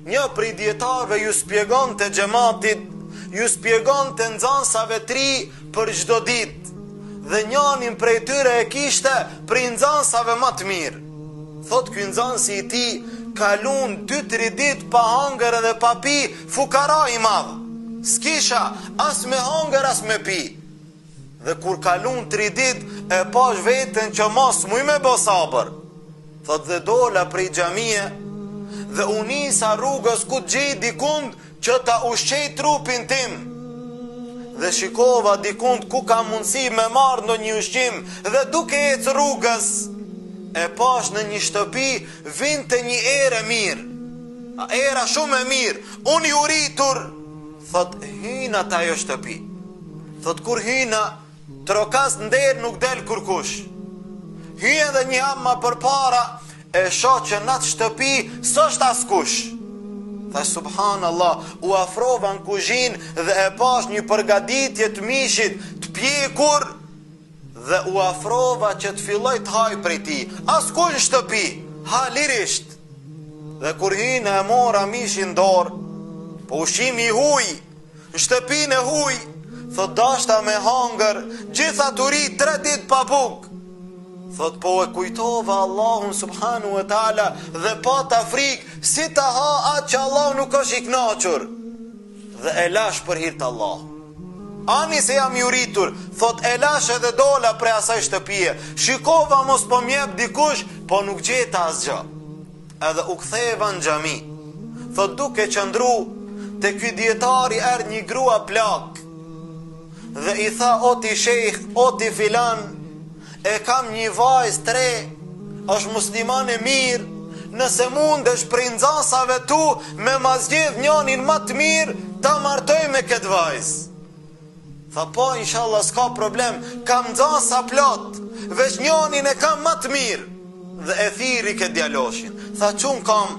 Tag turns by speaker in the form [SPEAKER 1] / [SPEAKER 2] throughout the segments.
[SPEAKER 1] një prej dietarëve ju spjegon të xhamatit, ju spjegon të nxënësave 3 për çdo ditë, dhe njënin prej tyre e kishte prej nxënësave më të mirë. Thot ky nxënësi i tij kalon 2-3 ditë pa hangër edhe pa pi, fukara i madh. S'kisha as me hangër as me pi. Dhe kur kalon 3 ditë e pash veten që mos muj me bo sabër. Thot dhe dola prej xhamie dhe u nisa rrugës ku gjej dikund që ta ushqej trupin tim. Dhe shikova dikund ku ka mundësi me marrë ndonjë ushqim, dhe duke ecë rrugës e pash në një shtëpi vinte një erë mirë. Era shumë e mirë, unë i uritur. Thot hyna ta ajo shtëpi. Thot kur hyna, trokas nder nuk del kurkush. Hyja edhe një hap më përpara, e shoh që në atë shtëpi s'është askush. Tha subhanallah, u afrova në kuzhinë dhe e pash një përgatitje të mishit të pjekur, dhe u afrova që të filloj të haj prej tij. Askush në shtëpi, ha lirisht. Dhe kur hyna e mora mishin dorë, po ushqimi i huj, në shtëpinë e huj, thot dashta me hangër, gjitha të ri 3 ditë pa bukë. Thot po e kujtova Allahun subhanu wa taala dhe pata frikë si ta ha atë që Allah nuk është i kënaqur. Dhe e lash për hir të Allah. Ani se jam i uritur, thot e lash edhe dola prej asaj shtëpie. Shikova mos po mjep dikush, po nuk gjeta asgjë. Edhe u ktheva në xhami. Thot duke qëndru te ky dietari erdhi një grua plak. Dhe i tha o ti shejh, o ti filan, e kam një vajzë 3, është musliman e mirë, nëse mundesh prej nxënësave tu me ma zgjedh njënin më të mirë, ta martoj me këtë vajzë. Tha po, inshallah s'ka problem, kam nxënësa plot, veç njënin e kam më të mirë. Dhe e thiri këtë djaloshin. Tha çun kam,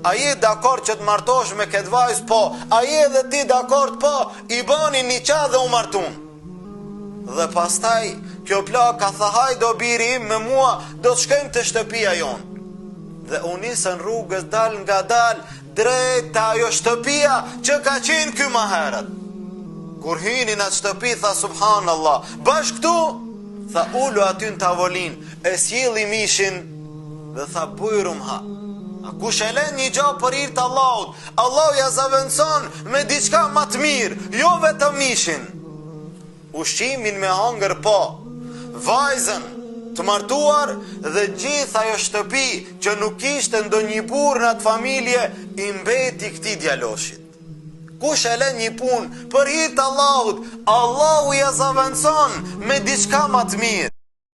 [SPEAKER 1] a je dakord që të martosh me këtë vajzë? Po. A je dhe ti dakord? Po. I bani një qa dhe u martun. Dhe pastaj kjo plaka tha hajde o biri im me mua, do të shkojmë të shtëpia jonë. Dhe u nisën rrugës dal nga dal drejt te ajo shtëpia që ka qenë ky më herët. Kur hynin atë shtëpi tha subhanallah, bash këtu, tha ulu aty në tavolin, e sjelli mishin dhe tha bujrum ha. A kush e len një gjë për hir të Allahut, Allahu ja zaventson me diçka më të mirë, jo vetëm mishin. Ushqimin me hangër po, vajzën të martuar dhe gjithë ajo shtëpi që nuk ishte ndonjë burr në atë familje i mbeti këtij djaloshit. Kush e lën një punë për hir të Allahut, Allahu ja zaventson me diçka më të mirë.